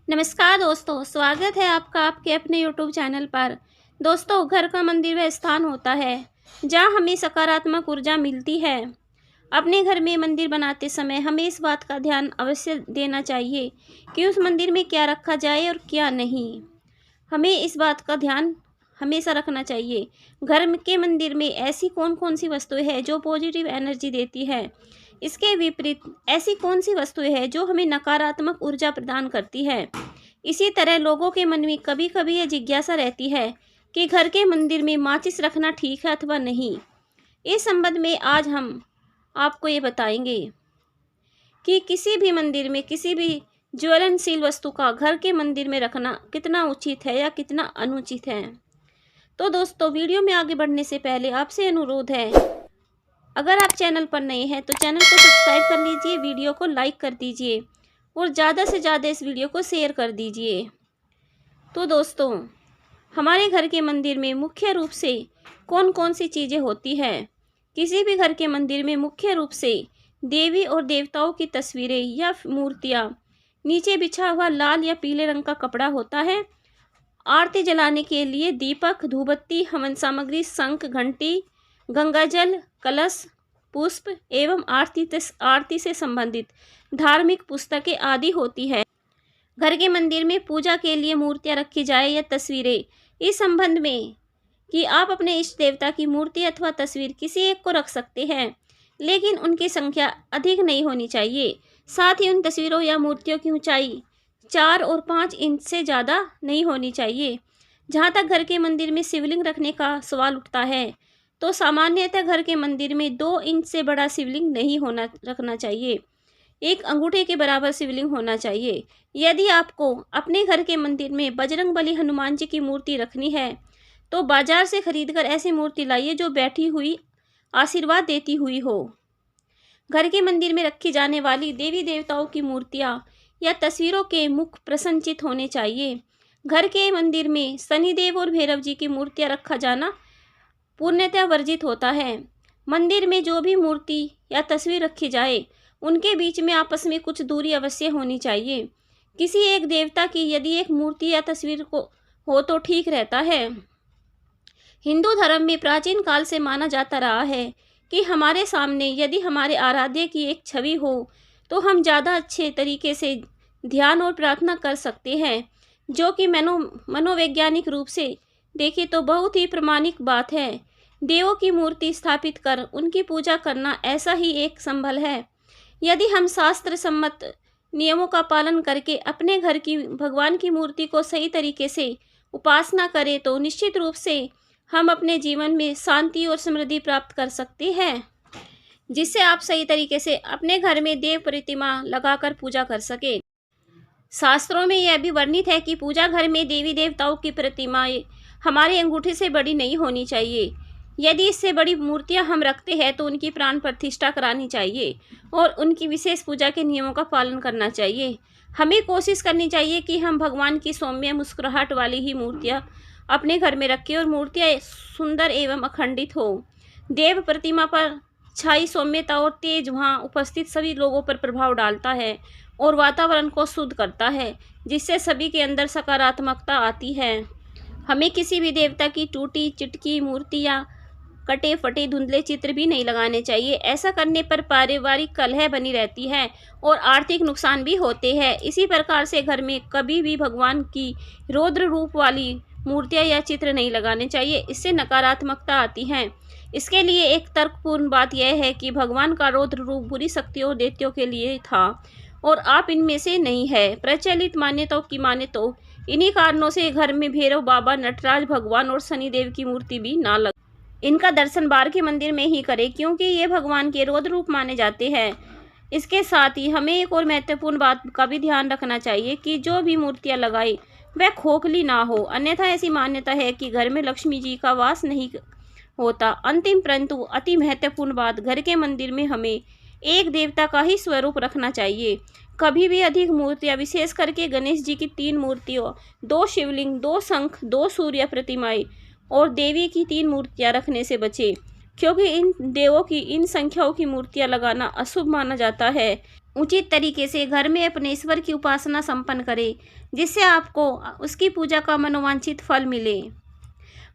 नमस्कार दोस्तों, स्वागत है आपका आपके अपने यूट्यूब चैनल पर। दोस्तों, घर का मंदिर वह स्थान होता है जहां हमें सकारात्मक ऊर्जा मिलती है। अपने घर में मंदिर बनाते समय हमें इस बात का ध्यान अवश्य देना चाहिए कि उस मंदिर में क्या रखा जाए और क्या नहीं। हमें इस बात का ध्यान हमेशा रखना चाहिए। घर के मंदिर में ऐसी कौन कौन सी वस्तुएं हैं जो पॉजिटिव एनर्जी देती है, इसके विपरीत ऐसी कौन सी वस्तुएं हैं जो हमें नकारात्मक ऊर्जा प्रदान करती है। इसी तरह लोगों के मन में कभी कभी यह जिज्ञासा रहती है कि घर के मंदिर में माचिस रखना ठीक है अथवा नहीं। इस संबंध में आज हम आपको ये बताएंगे कि किसी भी मंदिर में किसी भी ज्वलनशील वस्तु का घर के मंदिर में रखना कितना उचित है या कितना अनुचित है। तो दोस्तों, वीडियो में आगे बढ़ने से पहले आपसे अनुरोध है, अगर आप चैनल पर नए हैं तो चैनल को सब्सक्राइब कर लीजिए, वीडियो को लाइक कर दीजिए और ज़्यादा से ज़्यादा इस वीडियो को शेयर कर दीजिए। तो दोस्तों, हमारे घर के मंदिर में मुख्य रूप से कौन कौन सी चीज़ें होती हैं। किसी भी घर के मंदिर में मुख्य रूप से देवी और देवताओं की तस्वीरें या मूर्तियाँ, नीचे बिछा हुआ लाल या पीले रंग का कपड़ा होता है। आरती जलाने के लिए दीपक, धूपबत्ती, हवन सामग्री, शंख, घंटी, गंगाजल, कलश, पुष्प एवं आरती से संबंधित धार्मिक पुस्तकें आदि होती है। घर के मंदिर में पूजा के लिए मूर्तियां रखी जाए या तस्वीरें, इस संबंध में कि आप अपने इष्ट देवता की मूर्ति अथवा तस्वीर किसी एक को रख सकते हैं, लेकिन उनकी संख्या अधिक नहीं होनी चाहिए। साथ ही उन तस्वीरों या मूर्तियों की ऊंचाई 4 और 5 इंच से ज़्यादा नहीं होनी चाहिए। जहाँ तक घर के मंदिर में शिवलिंग रखने का सवाल उठता है, तो सामान्यतः घर के मंदिर में 2 इंच से बड़ा शिवलिंग नहीं रखना चाहिए। 1 अंगूठे के बराबर शिवलिंग होना चाहिए। यदि आपको अपने घर के मंदिर में बजरंगबली हनुमान जी की मूर्ति रखनी है, तो बाजार से खरीदकर ऐसी मूर्ति लाइए जो बैठी हुई आशीर्वाद देती हुई हो। घर के मंदिर में रखी जाने वाली देवी देवताओं की मूर्तियाँ या तस्वीरों के मुख प्रसन्नचित होने चाहिए। घर के मंदिर में शनिदेव और भैरव जी की मूर्तियाँ रखा जाना पूर्णतः वर्जित होता है। मंदिर में जो भी मूर्ति या तस्वीर रखी जाए, उनके बीच में आपस में कुछ दूरी अवश्य होनी चाहिए। किसी एक देवता की यदि एक मूर्ति या तस्वीर को हो तो ठीक रहता है। हिंदू धर्म में प्राचीन काल से माना जाता रहा है कि हमारे सामने यदि हमारे आराध्य की एक छवि हो तो हम ज़्यादा अच्छे तरीके से ध्यान और प्रार्थना कर सकते हैं, जो कि मनोवैज्ञानिक रूप से देखें तो बहुत ही प्रामाणिक बात है। देवों की मूर्ति स्थापित कर उनकी पूजा करना ऐसा ही एक संबल है। यदि हम शास्त्र सम्मत नियमों का पालन करके अपने घर की भगवान की मूर्ति को सही तरीके से उपासना करें तो निश्चित रूप से हम अपने जीवन में शांति और समृद्धि प्राप्त कर सकते हैं, जिससे आप सही तरीके से अपने घर में देव प्रतिमा लगाकर पूजा कर सके। शास्त्रों में यह भी वर्णित है कि पूजा घर में देवी देवताओं की प्रतिमाएं हमारे अंगूठे से बड़ी नहीं होनी चाहिए। यदि इससे बड़ी मूर्तियां हम रखते हैं तो उनकी प्राण प्रतिष्ठा करानी चाहिए और उनकी विशेष पूजा के नियमों का पालन करना चाहिए। हमें कोशिश करनी चाहिए कि हम भगवान की सौम्य मुस्कुराहट वाली ही मूर्तियां अपने घर में रखें और मूर्तियां सुंदर एवं अखंडित हो। देव प्रतिमा पर छाई सौम्यता और तेज वहाँ उपस्थित सभी लोगों पर प्रभाव डालता है और वातावरण को शुद्ध करता है, जिससे सभी के अंदर सकारात्मकता आती है। हमें किसी भी देवता की टूटी चिटकी मूर्ति या कटे फटे धुंधले चित्र भी नहीं लगाने चाहिए। ऐसा करने पर पारिवारिक कलह बनी रहती है और आर्थिक नुकसान भी होते हैं। इसी प्रकार से घर में कभी भी भगवान की रौद्र रूप वाली मूर्तियां या चित्र नहीं लगाने चाहिए, इससे नकारात्मकता आती है। इसके लिए एक तर्कपूर्ण बात यह है कि भगवान का रौद्र रूप बुरी शक्तियों और दैत्यों के लिए था और आप इनमें से नहीं है। प्रचलित मान्यताओं की माने तो इन्हीं कारणों से घर में भैरव बाबा, नटराज भगवान और शनिदेव की मूर्ति भी ना लगे। इनका दर्शन बाहर के मंदिर में ही करें, क्योंकि ये भगवान के रौद्र रूप माने जाते हैं। इसके साथ ही हमें एक और महत्वपूर्ण बात का भी ध्यान रखना चाहिए कि जो भी मूर्तियां लगाई वह खोखली ना हो, अन्यथा ऐसी मान्यता है कि घर में लक्ष्मी जी का वास नहीं होता। अंतिम परंतु अति महत्वपूर्ण बात, घर के मंदिर में हमें एक देवता का ही स्वरूप रखना चाहिए। कभी भी अधिक मूर्तियां, विशेष करके गणेश जी की 3 मूर्तियों, 2 शिवलिंग, 2 शंख, 2 सूर्य प्रतिमाएं और देवी की 3 मूर्तियां रखने से बचें, क्योंकि इन देवों की इन संख्याओं की मूर्तियां लगाना अशुभ माना जाता है। उचित तरीके से घर में अपने ईश्वर की उपासना संपन्न करें, जिससे आपको उसकी पूजा का मनोवांछित फल मिले।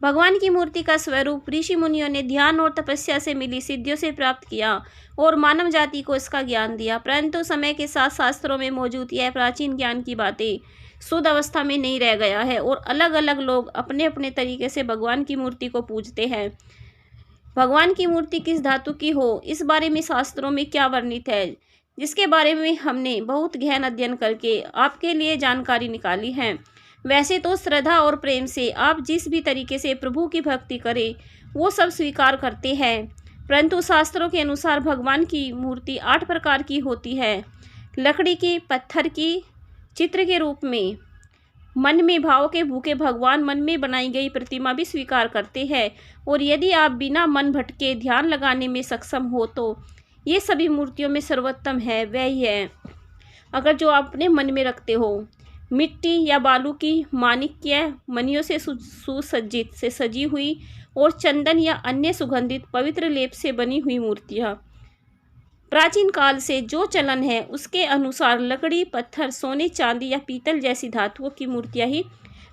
भगवान की मूर्ति का स्वरूप ऋषि मुनियों ने ध्यान और तपस्या से मिली सिद्धियों से प्राप्त किया और मानव जाति को इसका ज्ञान दिया, परंतु समय के साथ शास्त्रों में मौजूद यह प्राचीन ज्ञान की बातें शुद्ध अवस्था में नहीं रह गया है और अलग अलग लोग अपने अपने तरीके से भगवान की मूर्ति को पूजते हैं। भगवान की मूर्ति किस धातु की हो, इस बारे में शास्त्रों में क्या वर्णित है, जिसके बारे में हमने बहुत गहन अध्ययन करके आपके लिए जानकारी निकाली है। वैसे तो श्रद्धा और प्रेम से आप जिस भी तरीके से प्रभु की भक्ति करें वो सब स्वीकार करते हैं, परंतु शास्त्रों के अनुसार भगवान की मूर्ति 8 प्रकार की होती है। लकड़ी की, पत्थर की, चित्र के रूप में, मन में भाव के भूखे भगवान मन में बनाई गई प्रतिमा भी स्वीकार करते हैं, और यदि आप बिना मन भटके ध्यान लगाने में सक्षम हो तो ये सभी मूर्तियों में सर्वोत्तम है वही है। अगर जो आप अपने मन में रखते हो, मिट्टी या बालू की, माणिक्य मणियों से सुसज्जित से सजी हुई और चंदन या अन्य सुगंधित पवित्र लेप से बनी हुई मूर्तियाँ। प्राचीन काल से जो चलन है उसके अनुसार लकड़ी, पत्थर, सोने, चांदी या पीतल जैसी धातुओं की मूर्तियाँ ही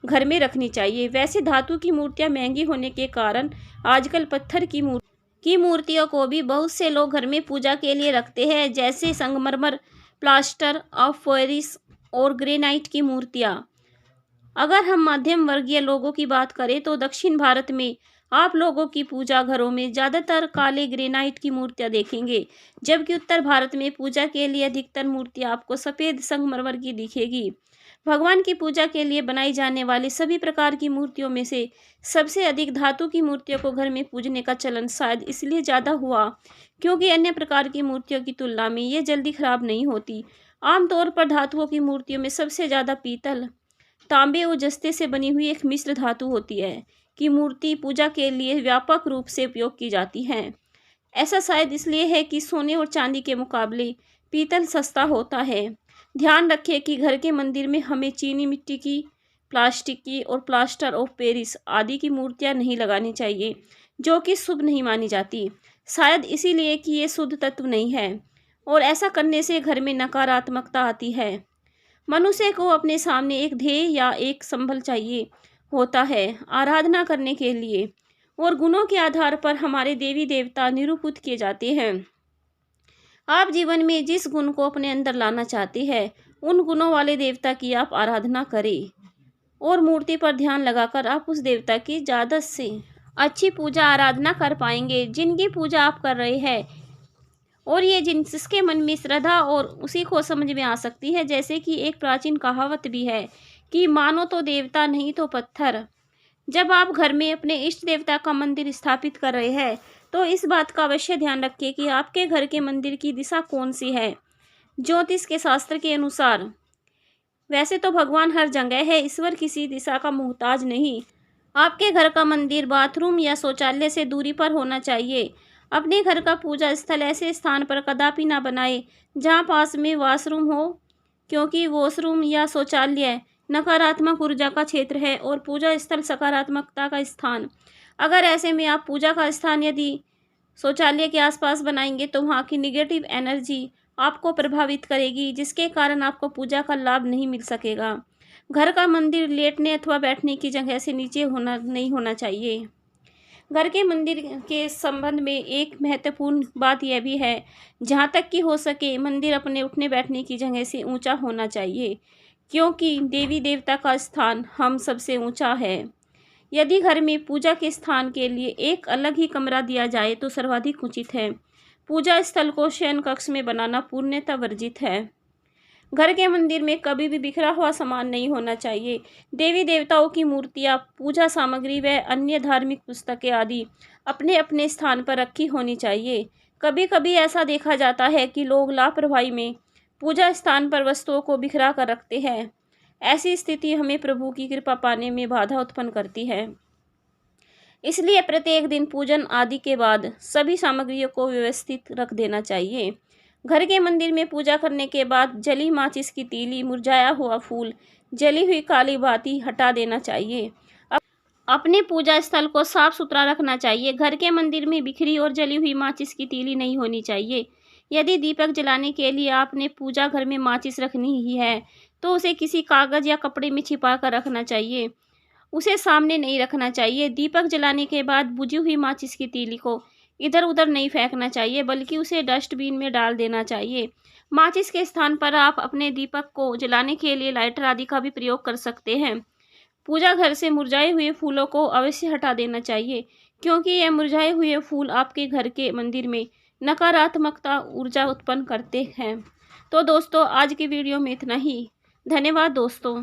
घर में रखनी चाहिए। वैसे धातु की मूर्तियाँ महंगी होने के कारण आजकल पत्थर की मूर्तियों को भी बहुत से लोग घर में पूजा के लिए रखते हैं, जैसे संगमरमर, प्लास्टर ऑफ पेरिस और ग्रेनाइट की मूर्तियाँ। अगर हम मध्यम वर्गीय लोगों की बात करें तो दक्षिण भारत में आप लोगों की पूजा घरों में ज़्यादातर काले ग्रेनाइट की मूर्तियाँ देखेंगे, जबकि उत्तर भारत में पूजा के लिए अधिकतर मूर्तियाँ आपको सफ़ेद संगमरमर की दिखेगी। भगवान की पूजा के लिए बनाई जाने वाली सभी प्रकार की मूर्तियों में से सबसे अधिक धातु की मूर्तियों को घर में पूजने का चलन शायद इसलिए ज़्यादा हुआ क्योंकि अन्य प्रकार की मूर्तियों की तुलना में ये जल्दी खराब नहीं होती। आमतौर पर धातुओं की मूर्तियों में सबसे ज़्यादा पीतल, तांबे और जस्ते से बनी हुई एक मिश्र धातु होती है कि मूर्ति पूजा के लिए व्यापक रूप से उपयोग की जाती हैं। ऐसा शायद इसलिए है कि सोने और चांदी के मुकाबले पीतल सस्ता होता है। ध्यान रखें कि घर के मंदिर में हमें चीनी मिट्टी की, प्लास्टिक की और प्लास्टर ऑफ पेरिस आदि की मूर्तियां नहीं लगानी चाहिए, जो कि शुभ नहीं मानी जाती, शायद इसीलिए कि ये शुद्ध तत्व नहीं है और ऐसा करने से घर में नकारात्मकता आती है। मनुष्य को अपने सामने एक ध्येय या एक संबल चाहिए होता है आराधना करने के लिए, और गुणों के आधार पर हमारे देवी देवता निरूपित किए जाते हैं। आप जीवन में जिस गुण को अपने अंदर लाना चाहते हैं उन गुणों वाले देवता की आप आराधना करें और मूर्ति पर ध्यान लगाकर आप उस देवता की ज़्यादा से अच्छी पूजा आराधना कर पाएंगे जिनकी पूजा आप कर रहे हैं, और ये जिसके मन में श्रद्धा और उसी को समझ में आ सकती है। जैसे कि एक प्राचीन कहावत भी है कि मानो तो देवता नहीं तो पत्थर। जब आप घर में अपने इष्ट देवता का मंदिर स्थापित कर रहे हैं तो इस बात का अवश्य ध्यान रखिए कि आपके घर के मंदिर की दिशा कौन सी है। ज्योतिष के शास्त्र के अनुसार वैसे तो भगवान हर जगह है, ईश्वर किसी दिशा का मोहताज नहीं। आपके घर का मंदिर बाथरूम या शौचालय से दूरी पर होना चाहिए। अपने घर का पूजा स्थल ऐसे स्थान पर कदापि ना बनाए जहाँ पास में वॉशरूम हो, क्योंकि वॉशरूम या शौचालय नकारात्मक ऊर्जा का क्षेत्र है और पूजा स्थल सकारात्मकता का स्थान। अगर ऐसे में आप पूजा का स्थान यदि शौचालय के आसपास बनाएंगे तो वहाँ की निगेटिव एनर्जी आपको प्रभावित करेगी, जिसके कारण आपको पूजा का लाभ नहीं मिल सकेगा। घर का मंदिर लेटने अथवा बैठने की जगह से नीचे नहीं होना चाहिए। घर के मंदिर के संबंध में एक महत्वपूर्ण बात यह भी है, जहाँ तक कि हो सके मंदिर अपने उठने बैठने की जगह से ऊंचा होना चाहिए, क्योंकि देवी देवता का स्थान हम सबसे ऊंचा है। यदि घर में पूजा के स्थान के लिए एक अलग ही कमरा दिया जाए तो सर्वाधिक उचित है। पूजा स्थल को शयन कक्ष में बनाना पूर्णतः वर्जित है। घर के मंदिर में कभी भी बिखरा हुआ सामान नहीं होना चाहिए। देवी देवताओं की मूर्तियाँ, पूजा सामग्री व अन्य धार्मिक पुस्तकें आदि अपने अपने स्थान पर रखी होनी चाहिए। कभी कभी ऐसा देखा जाता है कि लोग लापरवाही में पूजा स्थान पर वस्तुओं को बिखरा कर रखते हैं। ऐसी स्थिति हमें प्रभु की कृपा पाने में बाधा उत्पन्न करती है। इसलिए प्रत्येक दिन पूजन आदि के बाद सभी सामग्रियों को व्यवस्थित रख देना चाहिए। घर के मंदिर में पूजा करने के बाद जली माचिस की तीली, मुरझाया हुआ फूल, जली हुई काली बाती हटा देना चाहिए। अपने पूजा स्थल को साफ सुथरा रखना चाहिए। घर के मंदिर में बिखरी और जली हुई माचिस की तीली नहीं होनी चाहिए, यदि दीपक जलाने के लिए आपने पूजा घर में माचिस रखनी ही है तो उसे किसी कागज़ या कपड़े में छिपा कर रखना चाहिए, उसे सामने नहीं रखना चाहिए। दीपक जलाने के बाद बुझी हुई माचिस की तीली को इधर उधर नहीं फेंकना चाहिए, बल्कि उसे डस्टबिन में डाल देना चाहिए। माचिस के स्थान पर आप अपने दीपक को जलाने के लिए लाइटर आदि का भी प्रयोग कर सकते हैं। पूजा घर से मुरझाए हुए फूलों को अवश्य हटा देना चाहिए, क्योंकि ये मुरझाए हुए फूल आपके घर के मंदिर में नकारात्मकता ऊर्जा उत्पन्न करते हैं। तो दोस्तों, आज की वीडियो में इतना ही। धन्यवाद दोस्तों।